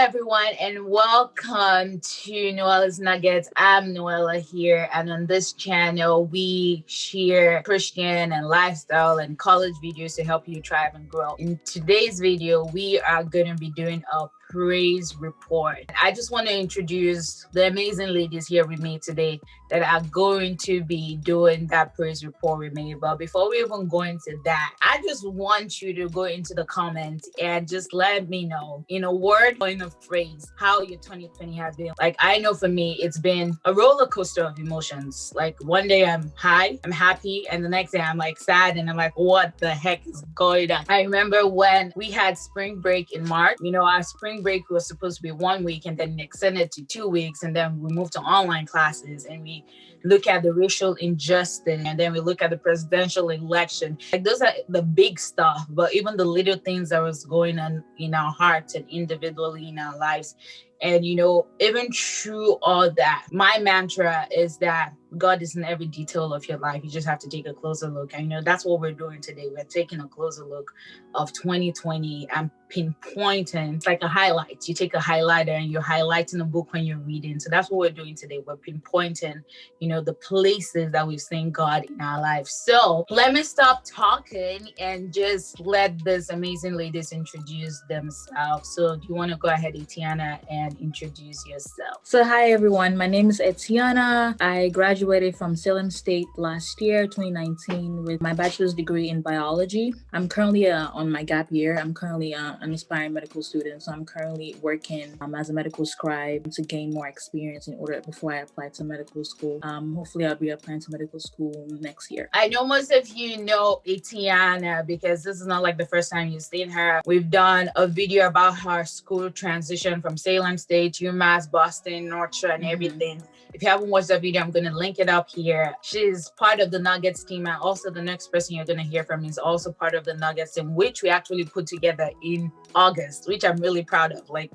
everyone, and welcome to Noella's Nuggets. I'm Noella here, and on this channel, we share Christian and lifestyle and college videos to help you thrive and grow. In today's video, we are going to be doing a praise report. I just want to introduce the amazing ladies here with me today that are going to be doing that praise report with me. But before we even go into that, I just want you to go into the comments and just let me know in a word or in a phrase how your 2020 has been. Like, I know for me, it's been a roller coaster of emotions. Like, one day I'm high, I'm happy, and the next day I'm like sad and I'm like, what the heck is going on? I remember when we had spring break in March. Our spring break was supposed to be 1 week and then extended to 2 weeks, and then we moved to online classes and we look at the racial injustice, and then we look at the presidential election. Like, those are the big stuff, but even the little things that was going on in our hearts and individually in our lives. And even through all that, my mantra is that God is in every detail of your life. You just have to take a closer look. And that's what we're doing today. We're taking a closer look of 2020 and pinpointing. It's like a highlight. You take a highlighter and you're highlighting a book when you're reading. So that's what we're doing today. We're pinpointing, the places that we've seen God in our lives. So let me stop talking and just let this amazing ladies introduce themselves. So do you want to go ahead, Etiana, and introduce yourself? So hi everyone, my name is Etiana. I graduated from Salem State last year, 2019, with my bachelor's degree in biology. I'm currently on my gap year. I'm currently an aspiring medical student, so I'm currently working as a medical scribe to gain more experience before I apply to medical school. Hopefully I'll be applying to medical school next year. I know most of you know Etiana because this is not like the first time you've seen her. We've done a video about her school transition from Salem State, UMASS, Boston, North Shore, and everything. If you haven't watched that video, I'm going to link it up here. She's part of the Nuggets team, and also the next person you're going to hear from is also part of the Nuggets team, which we actually put together in August, which I'm really proud of. Like,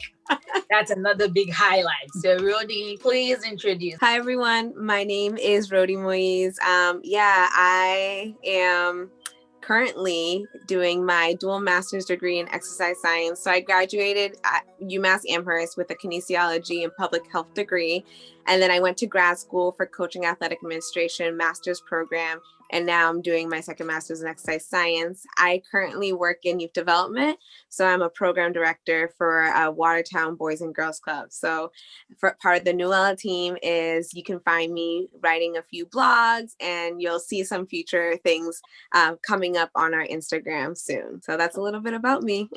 that's another big highlight. So Rodi, please introduce. Hi everyone, my name is Rodi Moise. I am currently doing my dual master's degree in exercise science. So I graduated at UMASS Amherst with a kinesiology and public health degree. And then I went to grad school for coaching athletic administration, master's program. And now I'm doing my second master's in exercise science. I currently work in youth development. So I'm a program director for Watertown Boys and Girls Club. So for part of the NUELLA team is you can find me writing a few blogs, and you'll see some future things coming up on our Instagram soon. So that's a little bit about me.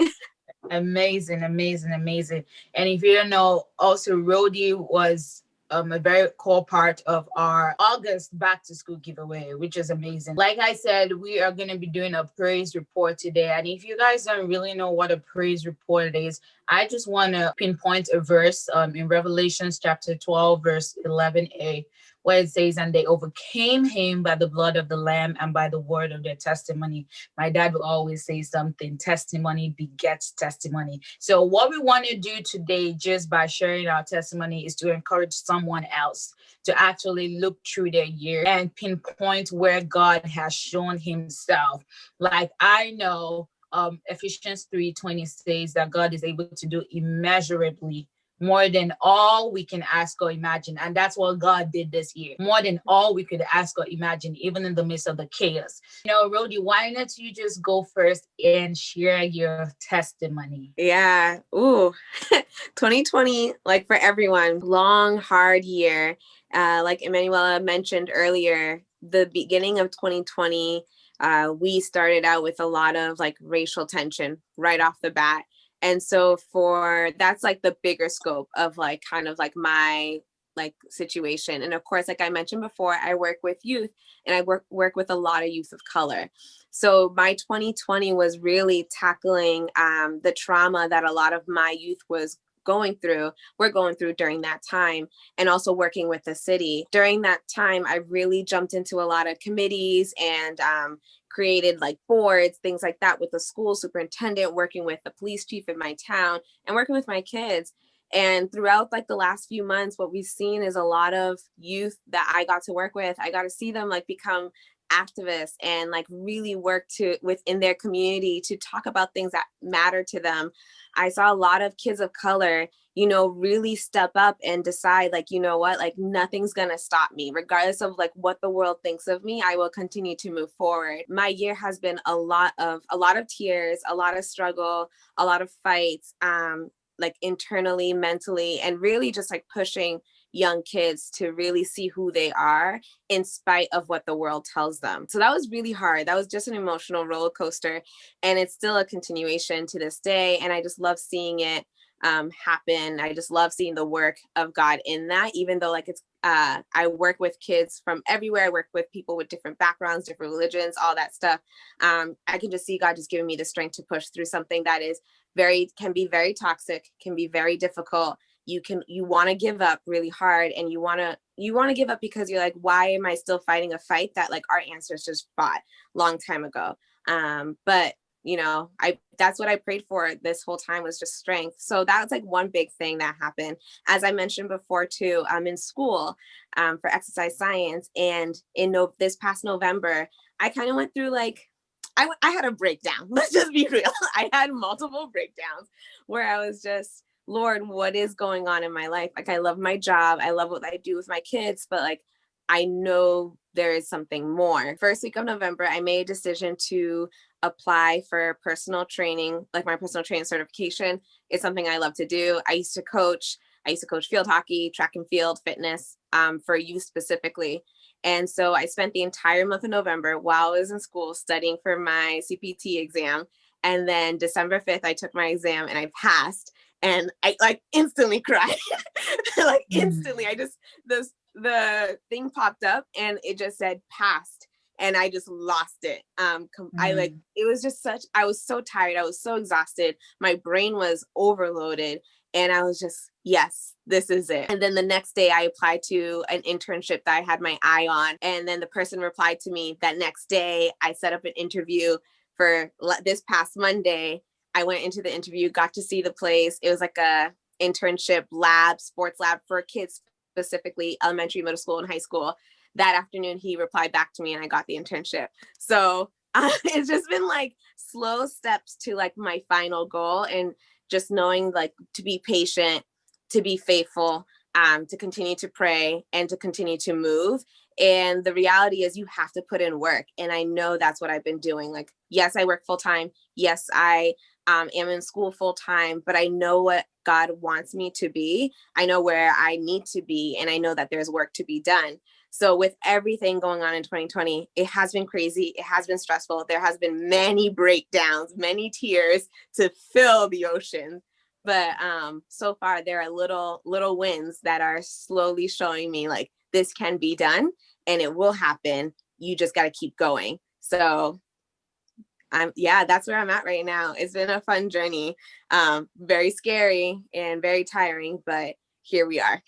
Amazing. And if you don't know, also Rodi was a very core part of our August back to school giveaway, which is amazing. Like I said, we are going to be doing a praise report today. And if you guys don't really know what a praise report is, I just want to pinpoint a verse in Revelations chapter 12, verse 11a, where it says, and they overcame him by the blood of the Lamb and by the word of their testimony. My dad will always say something, testimony begets testimony. So what we want to do today, just by sharing our testimony, is to encourage someone else to actually look through their year and pinpoint where God has shown himself. Like, I know Ephesians 3:20 says that God is able to do immeasurably more than all we can ask or imagine. And that's what God did this year. More than all we could ask or imagine, even in the midst of the chaos. Rodi, why not you just go first and share your testimony? Yeah. Ooh, 2020, like for everyone, long, hard year. Like Emanuela mentioned earlier, the beginning of 2020, we started out with a lot of like racial tension right off the bat. And so that's like the bigger scope of like kind of like my like situation. And of course, like I mentioned before, I work with youth, and I work with a lot of youth of color. So my 2020 was really tackling the trauma that a lot of my youth we're going through during that time, and also working with the city. During that time, I really jumped into a lot of committees and created like boards, things like that, with the school superintendent, working with the police chief in my town, and working with my kids. And throughout like the last few months, what we've seen is a lot of youth that I got to work with. I got to see them like become activists and like really work within their community to talk about things that matter to them. I saw a lot of kids of color, you know, really step up and decide like, you know what, like nothing's gonna stop me, regardless of like what the world thinks of me. I will continue to move forward. My year has been a lot of tears, a lot of struggle, a lot of fights, like internally, mentally, and really just like pushing young kids to really see who they are in spite of what the world tells them. So that was really hard. That was just an emotional roller coaster, and it's still a continuation to this day. And I just love seeing it happen. I just love seeing the work of God in that, even though like it's I work with kids from everywhere. I work with people with different backgrounds, different religions, all that stuff. I can just see God just giving me the strength to push through something that is can be very toxic, can be very difficult. You want to give up really hard, and you want to give up because you're like, why am I still fighting a fight that like our ancestors just fought long time ago? But you know, that's what I prayed for this whole time, was just strength. So that was like one big thing that happened. As I mentioned before too, I'm in school for exercise science, and this past November, I kind of went through like, I had a breakdown. Let's just be real. I had multiple breakdowns where I was just, Lord, what is going on in my life? Like, I love my job. I love what I do with my kids, but like, I know there is something more. First week of November, I made a decision to apply for personal training, like my personal training certification. It's something I love to do. I used to coach field hockey, track and field, fitness, for youth specifically. And so I spent the entire month of November while I was in school studying for my CPT exam. And then December 5th, I took my exam and I passed. And I like instantly cried. Like instantly, the thing popped up and it just said passed, and I just lost it. It was just I was so tired. I was so exhausted. My brain was overloaded, and I was just, yes, this is it. And then the next day I applied to an internship that I had my eye on. And then the person replied to me that next day. I set up an interview for this past Monday. I went into the interview, got to see the place. It was like a internship lab, sports lab for kids, specifically elementary, middle school, and high school. That afternoon, he replied back to me and I got the internship. So it's just been like slow steps to like my final goal, and just knowing like to be patient, to be faithful, to continue to pray, and to continue to move. And the reality is you have to put in work. And I know that's what I've been doing. Like, yes, I work full time. Yes, I am in school full time, but I know what God wants me to be. I know where I need to be, and I know that there's work to be done. So with everything going on in 2020, it has been crazy. It has been stressful. There has been many breakdowns, many tears to fill the ocean. But so far, there are little wins that are slowly showing me like this can be done and it will happen. You just got to keep going. So that's where I'm at right now. It's been a fun journey, very scary and very tiring, but here we are.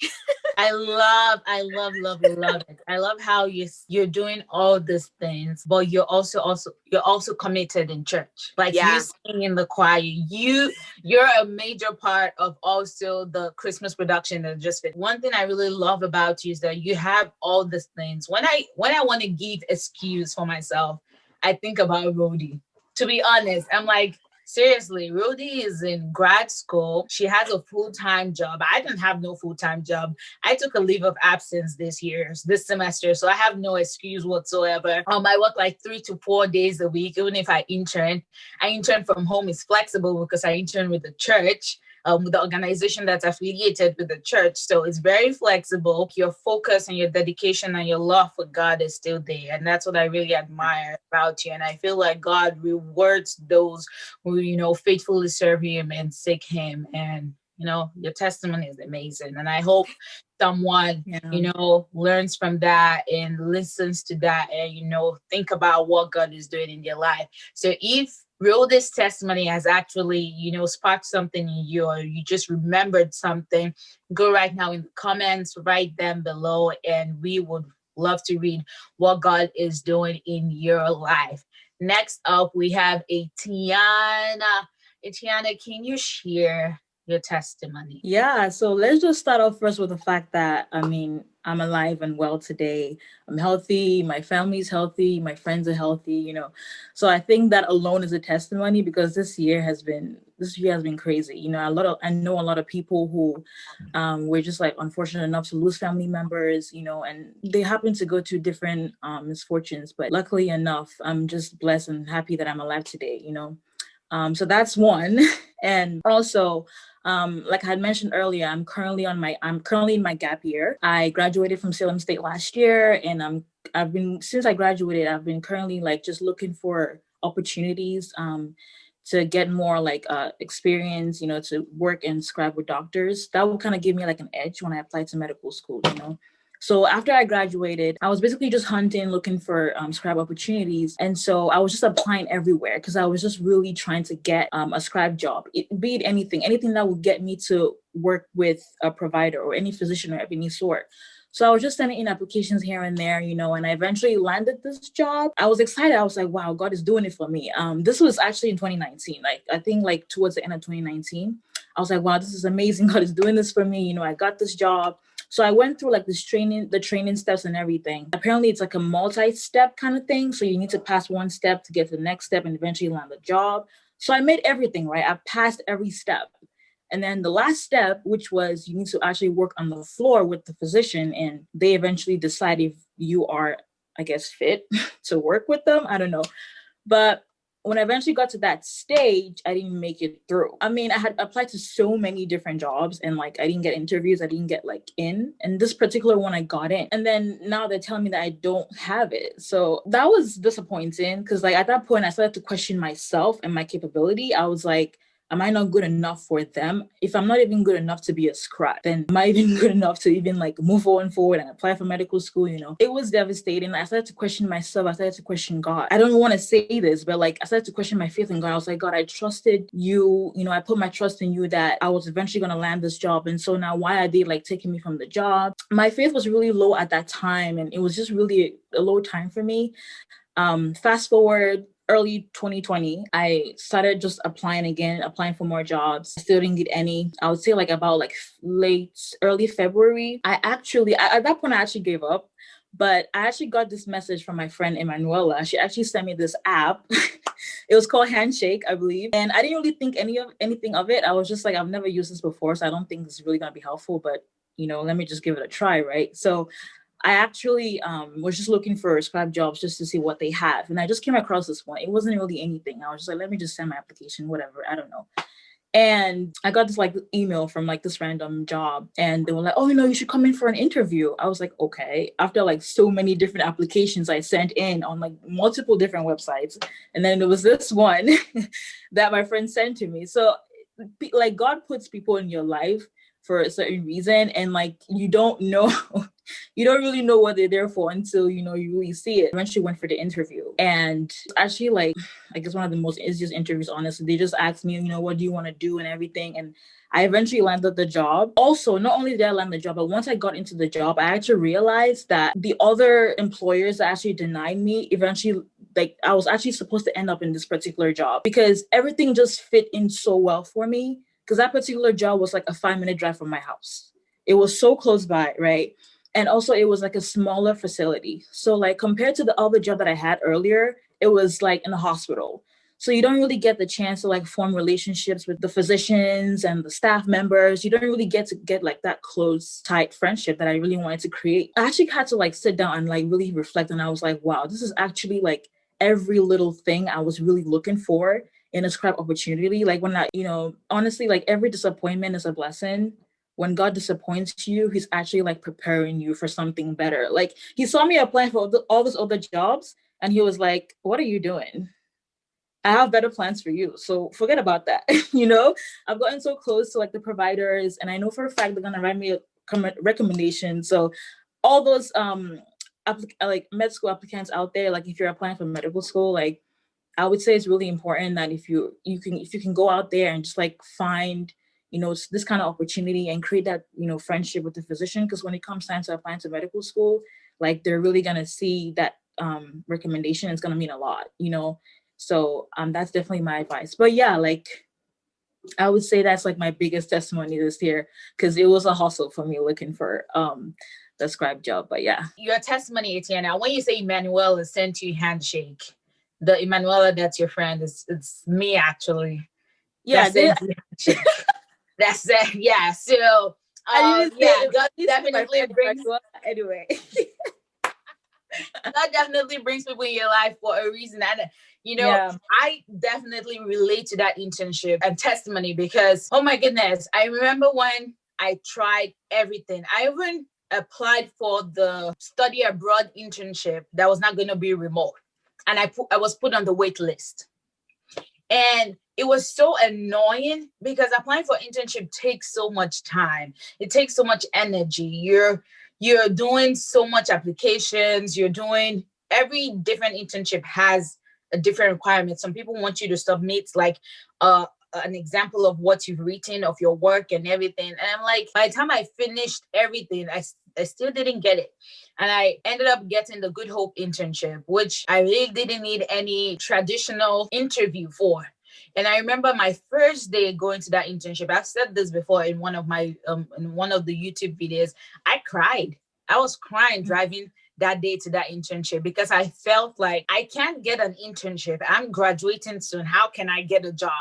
I love it. I love how you're doing all these things, but you're also committed in church. Like you sing in the choir, you're a major part of also the Christmas production that just fit. One thing I really love about you is that you have all these things. When I want to give excuse for myself, I think about Rhodey. To be honest, I'm like, seriously, Rudy is in grad school. She has a full-time job. I didn't have no full-time job. I took a leave of absence this semester, so I have no excuse whatsoever. I work like 3 to 4 days a week, even if I intern. I intern from home. It's flexible because I intern with the church. With the organization that's affiliated with the church. So it's very flexible. Your focus and your dedication and your love for God is still there. And that's what I really admire about you. And I feel like God rewards those who, faithfully serve him and seek him. And, your testimony is amazing. And I hope someone, learns from that and listens to that and, think about what God is doing in their life. So if this testimony has actually, sparked something in you, or you just remembered something, go right now in the comments, write them below, and we would love to read what God is doing in your life. Next up, we have Etiana. Etiana, can you share your testimony. Yeah, so let's just start off first with the fact that, I mean, I'm alive and well today. I'm healthy, my family's healthy, my friends are healthy, you know. So I think that alone is a testimony, because this year has been crazy. You know, I know a lot of people who were just like unfortunate enough to lose family members, you know, and they happen to go to different misfortunes. But luckily enough, I'm just blessed and happy that I'm alive today, you know. So that's one. And also, like I had mentioned earlier, I'm currently in my gap year. I graduated from Salem State last year, and since I graduated, I've been currently like just looking for opportunities to get more like experience, you know, to work and scribe with doctors. That will kind of give me like an edge when I apply to medical school, you know. So after I graduated, I was basically just hunting, looking for scribe opportunities. And so I was just applying everywhere, because I was just really trying to get a scribe job, be it anything that would get me to work with a provider or any physician or of any sort. So I was just sending in applications here and there, you know, and I eventually landed this job. I was excited. I was like, wow, God is doing it for me. This was actually in 2019. Like, I think like towards the end of 2019, I was like, wow, this is amazing. God is doing this for me. You know, I got this job. So I went through like the training steps and everything. Apparently it's like a multi-step kind of thing. So you need to pass one step to get to the next step and eventually land the job. So I made everything, right? I passed every step. And then the last step, which was you need to actually work on the floor with the physician, and they eventually decide if you are, I guess, fit to work with them. I don't know. But when I eventually got to that stage, I didn't make it through. I mean, I had applied to so many different jobs, and like I didn't get interviews, I didn't get like in. And this particular one I got in. And then now they're telling me that I don't have it. So that was disappointing, because like at that point I started to question myself and my capability. I was like, am I not good enough for them? If I'm not even good enough to be a scribe, then am I even good enough to even like move on forward and apply for medical school? You know, it was devastating. I started to question myself. I started to question God. I don't want to say this, but like I started to question my faith in God. I was like, God, I trusted you. You know, I put my trust in you that I was eventually going to land this job. And so now why are they like taking me from the job? My faith was really low at that time. And it was just really a low time for me. Fast forward early 2020, I started just applying for more jobs. I still didn't get any. I would say like about like early February. At that point I actually gave up. But I actually got this message from my friend Emanuela. She actually sent me this app. It was called Handshake, I believe. And I didn't really think anything of it. I was just like, I've never used this before, so I don't think this is really gonna be helpful. But you know, let me just give it a try, right? So I actually was just looking for scribe jobs just to see what they have. And I just came across this one. It wasn't really anything. I was just like, let me just send my application, whatever. I don't know. And I got this like email from like this random job, and they were like, oh, you know, you should come in for an interview. I was like, okay. After like so many different applications I sent in on like multiple different websites. And then there was this one that my friend sent to me. So like God puts people in your life for a certain reason, and like you don't know you don't really know what they're there for until you know you really see it. Eventually went for the interview, and actually like I guess one of the most easiest interviews, honestly. They just asked me, you know, what do you want to do and everything, and I eventually landed the job. Also, not only did I land the job, but once I got into the job, I actually realized that the other employers that actually denied me eventually, like I was actually supposed to end up in this particular job, because everything just fit in so well for me, because that particular job was like a 5-minute drive from my house. It was so close by, right? And also it was like a smaller facility. So like compared to the other job that I had earlier, it was like in a hospital. So you don't really get the chance to like form relationships with the physicians and the staff members. You don't really get to get like that close, tight friendship that I really wanted to create. I actually had to like sit down and like really reflect. And I was like, wow, this is actually like every little thing I was really looking for in a scribe opportunity. Like when I, you know, honestly, like every disappointment is a blessing. When God disappoints you, he's actually like preparing you for something better. Like he saw me applying for all those other jobs, and he was like, what are you doing? I have better plans for you. So forget about that. You know, I've gotten so close to like the providers, and I know for a fact they're going to write me a recommendation. So all those like med school applicants out there, like if you're applying for medical school, like I would say it's really important that if you can go out there and just like find, you know, this kind of opportunity and create that, you know, friendship with the physician. Because when it comes time to applying to medical school, like they're really gonna see that recommendation. It's gonna mean a lot, you know. So that's definitely my advice. But yeah, like I would say that's like my biggest testimony this year, because it was a hustle for me looking for the scribe job. But yeah. Your testimony, Etienne, when you say Emmanuel sent you handshake, the Emanuela that's your friend, it's me actually. Yeah, That's it. That's it. Yeah. So God definitely brings anyway. God definitely brings people in your life for a reason. And I definitely relate to that internship and testimony because, oh my goodness, I remember when I tried everything. I even applied for the study abroad internship that was not going to be remote. And I was put on the wait list. And it was so annoying because applying for internship takes so much time. It takes so much energy. You're doing so much applications. You're doing every different internship has a different requirement. Some people want you to submit like an example of what you've written, of your work and everything. And I'm like, by the time I finished everything, I still didn't get it. And I ended up getting the Good Hope internship, which I really didn't need any traditional interview for. And I remember my first day going to that internship. I've said this before in one of my in one of the YouTube videos. I cried. I was crying driving that day to that internship because I felt like I can't get an internship. I'm graduating soon. How can I get a job?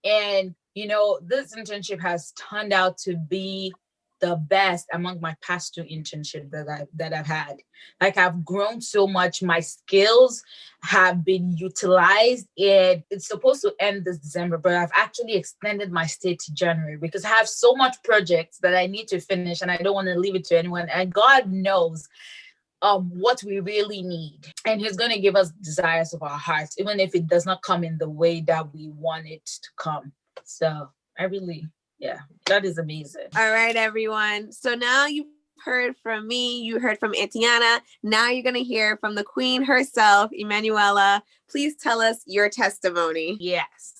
And this internship has turned out to be the best among my past 2 internships that I've had. Like, I've grown so much. My skills have been utilized, and it's supposed to end this December, but I've actually extended my stay to January because I have so much projects that I need to finish and I don't want to leave it to anyone. And God knows what we really need. And He's going to give us desires of our hearts, even if it does not come in the way that we want it to come. So that is amazing. All right, everyone. So now you've heard from me, you heard from Etienne. Now you're going to hear from the queen herself, Emmanuela. Please tell us your testimony. Yes.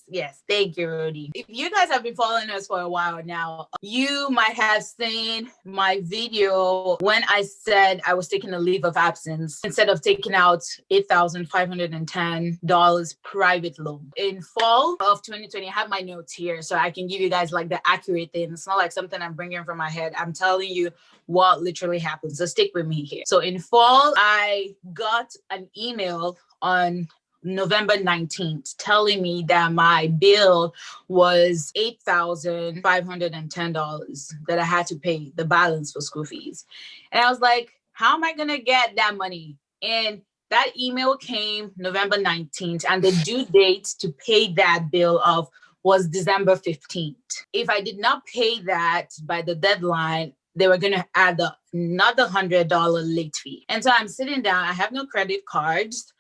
Thank you, Rudy. If you guys have been following us for a while now, you might have seen my video when I said I was taking a leave of absence instead of taking out $8,510 private loan. In fall of 2020, I have my notes here so I can give you guys like the accurate thing. It's not like something I'm bringing from my head. I'm telling you what literally happened. So stick with me here. So in fall, I got an email on November 19th telling me that my bill was $8,510 that I had to pay, the balance for school fees. And I was like, how am I going to get that money? And that email came November 19th, and the due date to pay that bill of was December 15th. If I did not pay that by the deadline, they were going to add another $100 late fee. And so I'm sitting down. I have no credit cards.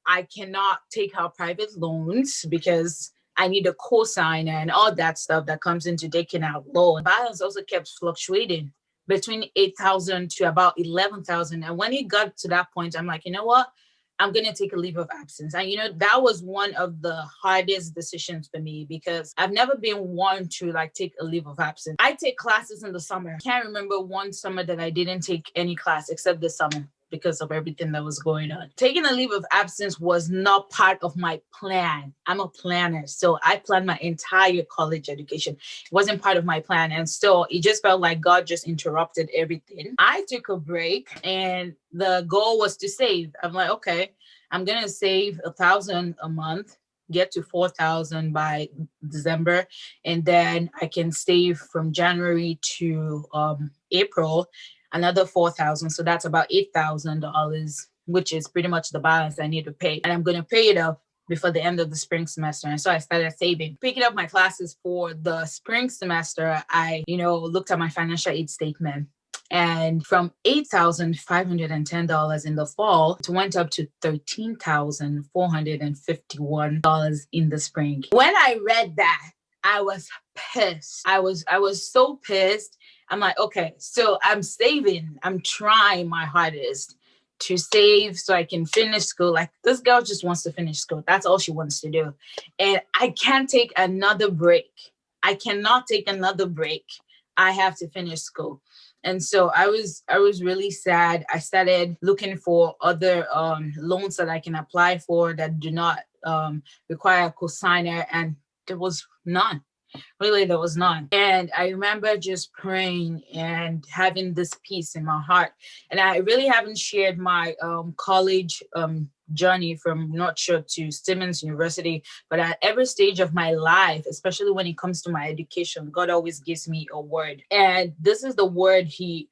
I cannot take out private loans because I need a cosigner and all that stuff that comes into taking out loan. Balance also kept fluctuating between 8,000 to about 11,000. And when it got to that point, I'm like, you know what? I'm going to take a leave of absence. And, that was one of the hardest decisions for me because I've never been one to like take a leave of absence. I take classes in the summer. I can't remember one summer that I didn't take any class except this summer, because of everything that was going on. Taking a leave of absence was not part of my plan. I'm a planner. So I planned my entire college education. It wasn't part of my plan. And so it just felt like God just interrupted everything. I took a break and the goal was to save. I'm like, okay, I'm going to save $1,000 a month, get to 4,000 by December. And then I can save from January to April, another 4,000. So that's about $8,000, which is pretty much the balance I need to pay. And I'm going to pay it up before the end of the spring semester. And so I started saving. Picking up my classes for the spring semester, I, looked at my financial aid statement. And from $8,510 in the fall, it went up to $13,451 in the spring. When I read that, I was pissed. I was so pissed. I'm like, okay, so I'm saving. I'm trying my hardest to save so I can finish school. Like, this girl just wants to finish school. That's all she wants to do. And I can't take another break. I cannot take another break. I have to finish school. And so I was really sad. I started looking for other loans that I can apply for that do not require a cosigner. And there was none. Really, there was none. And I remember just praying and having this peace in my heart. And I really haven't shared my college journey from North Shore to Simmons University, but at every stage of my life, especially when it comes to my education, God always gives me a word. And this is the word he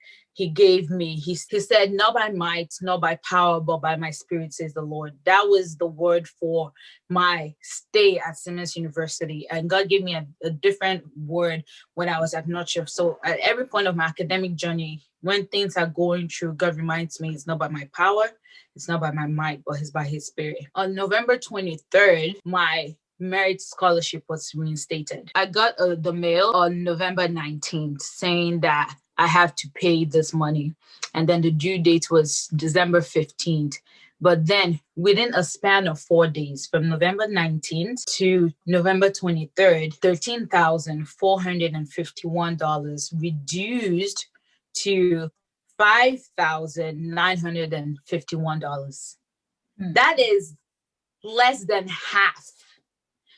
gave me. He said, not by might, not by power, but by my spirit, says the Lord. That was the word for my stay at Simmons University. And God gave me a different word when I was at North Shore. So at every point of my academic journey, when things are going through, God reminds me it's not by my power, it's not by my might, but it's by his spirit. On November 23rd, my merit scholarship was reinstated. I got the mail on November 19th saying that I have to pay this money. And then the due date was December 15th. But then within a span of 4 days, from November 19th to November 23rd, $13,451 reduced to $5,951. That is less than half.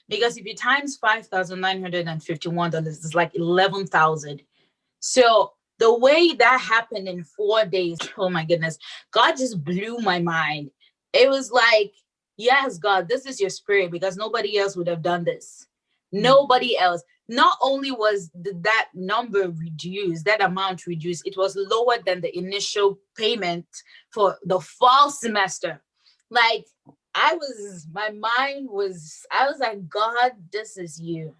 Because if you times $5,951, it's like 11,000. So the way that happened in 4 days, oh my goodness, God just blew my mind. It was like, yes, God, this is your spirit, because nobody else would have done this. Nobody else. Not only was that number reduced, that amount reduced, it was lower than the initial payment for the fall semester. Like, I was like, God, this is you.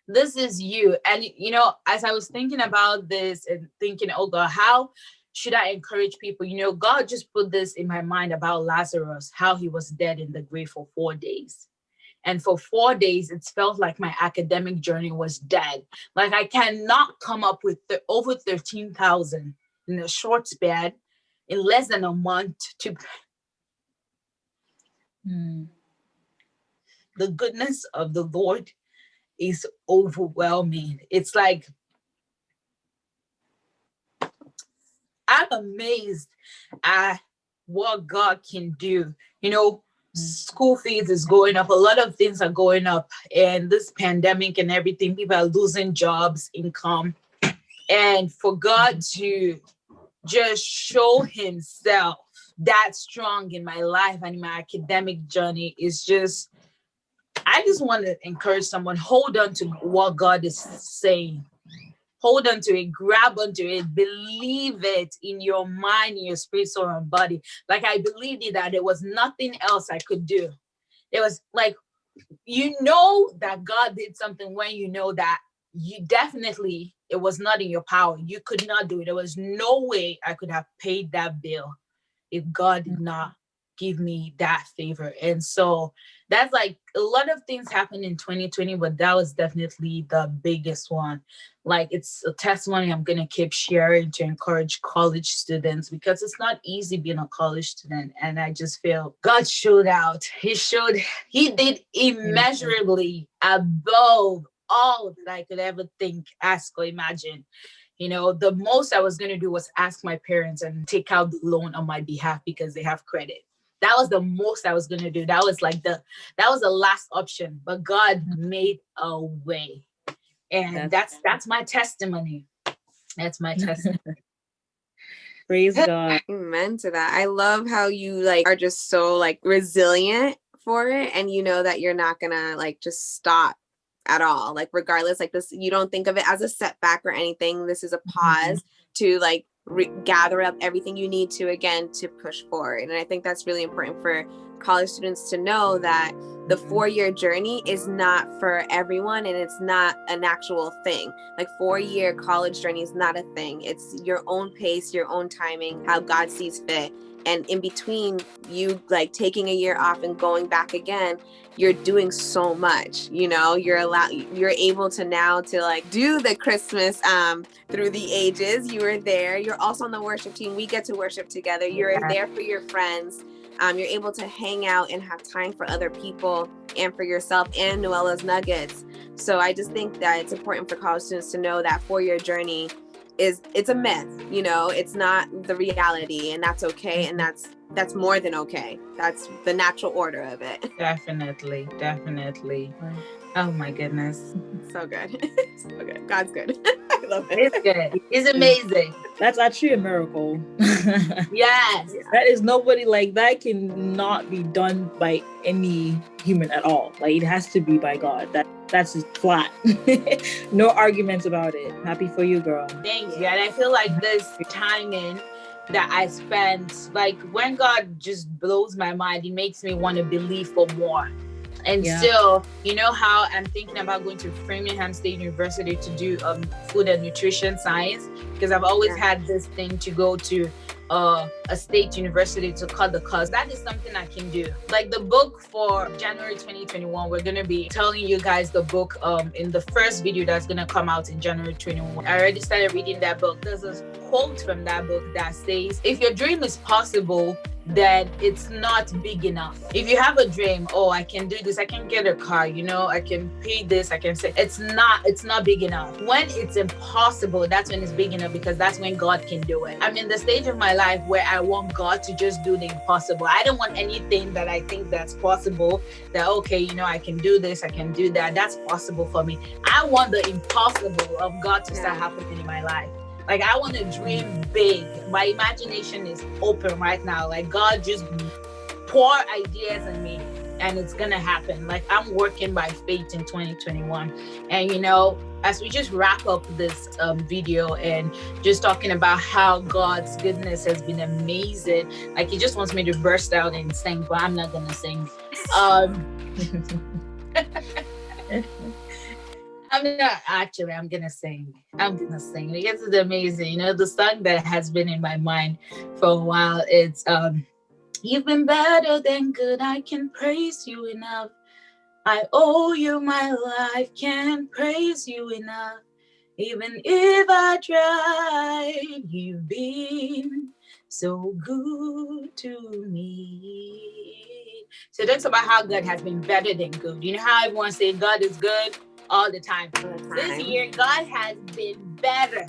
This is you. And, as I was thinking about this and thinking, oh God, how should I encourage people? God just put this in my mind about Lazarus, how he was dead in the grave for 4 days. And for 4 days, it felt like my academic journey was dead. Like, I cannot come up with over 13,000 in a short span, in less than a month to... The goodness of the Lord is overwhelming. It's like, I'm amazed at what God can do. School fees is going up. A lot of things are going up. And this pandemic and everything, people are losing jobs, income. And for God to just show himself that strong in my life and in my academic journey is just, I just want to encourage someone, hold on to what God is saying. Hold on to it, grab onto it, believe it in your mind, in your spirit, soul, and body. Like, I believed it, that there was nothing else I could do. It was like, that God did something when you know that it was not in your power. You could not do it. There was no way I could have paid that bill if God did not give me that favor. And so that's like, a lot of things happened in 2020, but that was definitely the biggest one. Like, it's a testimony I'm going to keep sharing to encourage college students, because it's not easy being a college student. And I just feel God showed out. He did immeasurably above all that I could ever think, ask, or imagine. The most I was going to do was ask my parents and take out the loan on my behalf because they have credit. That was the most I was going to do. That was like that was the last option, but God made a way. And that's my testimony. That's my testimony. Praise God. Amen to that. I love how you are just so resilient for it, and that you're not gonna just stop at all. Regardless, this, you don't think of it as a setback or anything. This is a pause to gather up everything you need to, again, to push forward. And I think that's really important for college students to know, that the 4-year journey is not for everyone, and it's not an actual thing. 4-year college journey is not a thing. It's your own pace, your own timing, how God sees fit. And in between you taking a year off and going back again, you're doing so much. You're able to now to do the Christmas through the ages. You were there. You're also on the worship team. We get to worship together. You're there for your friends. You're able to hang out and have time for other people and for yourself and Nuella's Nuggets. So I just think that it's important for college students to know that 4-year journey it's a myth, you know, it's not the reality, and that's okay. And that's more than okay. That's the natural order of it. Definitely. Oh my goodness. So good. So good. God's good. I love it. It's good. It's amazing. That's actually a miracle. Yes. That is nobody, like, that can not be done by any human at all. Like, it has to be by God. That's just flat. No arguments about it. Happy for you, girl. Thank you. And I feel like this timing that I spent, like, when God just blows my mind, it makes me want to believe for more. And still, you know how I'm thinking about going to Framingham State University to do food and nutrition science, because I've always had this thing to go to a state university to cut the cost. That is something I can do. Like the book for January 2021, we're going to be telling you guys the book in the first video that's going to come out in January 21. I already started reading that book. There's a quote from that book that says, if your dream is possible, then it's not big enough. If you have a dream, oh, I can do this, I can get a car, you know, I can pay this, I can say, it's not big enough. When it's impossible, that's when it's big enough, because that's when God can do it. I'm in the stage of my life where I want God to just do the impossible. I don't want anything that I think that's possible, that, okay, you know, I can do this, I can do that, that's possible for me. I want the impossible of God to start happening in my life. Like, I want to dream big. My imagination is open right now. Like, God just pour ideas in me and it's going to happen. Like, I'm working by faith in 2021. And, you know, as we just wrap up this video and just talking about how God's goodness has been amazing, like, he just wants me to burst out and sing, but I'm not going to sing. I'm gonna sing because it's amazing. You know, the song that has been in my mind for a while, it's you've been better than good, I can praise you enough. I owe you my life, can't praise you enough. Even if I tried, you've been so good to me. So that's about how God has been better than good. You know how everyone say God is good? All the time. This year, God has been better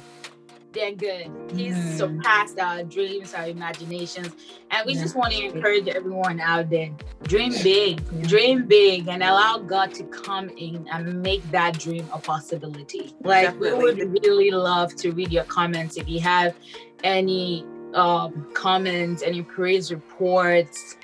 than good. He's surpassed our dreams, our imaginations. And we just want to encourage everyone out there, dream big, and allow God to come in and make that dream a possibility. Like, definitely. We would really love to read your comments. If you have any comments, any praise reports,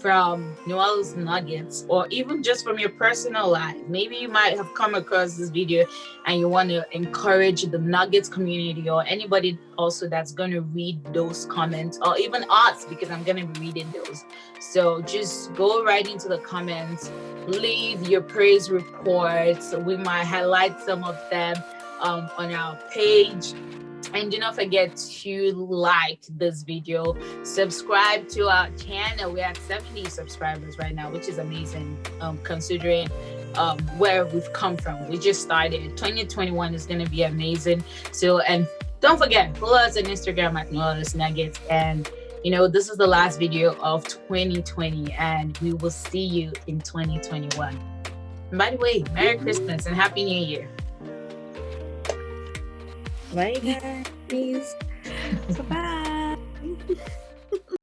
from Noel's Nuggets, or even just from your personal life. Maybe you might have come across this video and you want to encourage the Nuggets community, or anybody also that's going to read those comments, or even us, because I'm going to be reading those. So just go right into the comments, leave your praise reports. We might highlight some of them on our page. And do not forget to like this video, subscribe to our channel. We're at 70 subscribers right now, which is amazing, considering where we've come from. We just started. 2021 is going to be amazing. So, and don't forget, follow us on Instagram at NUELLASNUGGETS. And, you know, this is the last video of 2020, and we will see you in 2021. And by the way, Merry Christmas and Happy New Year. Bye, guys. Bye.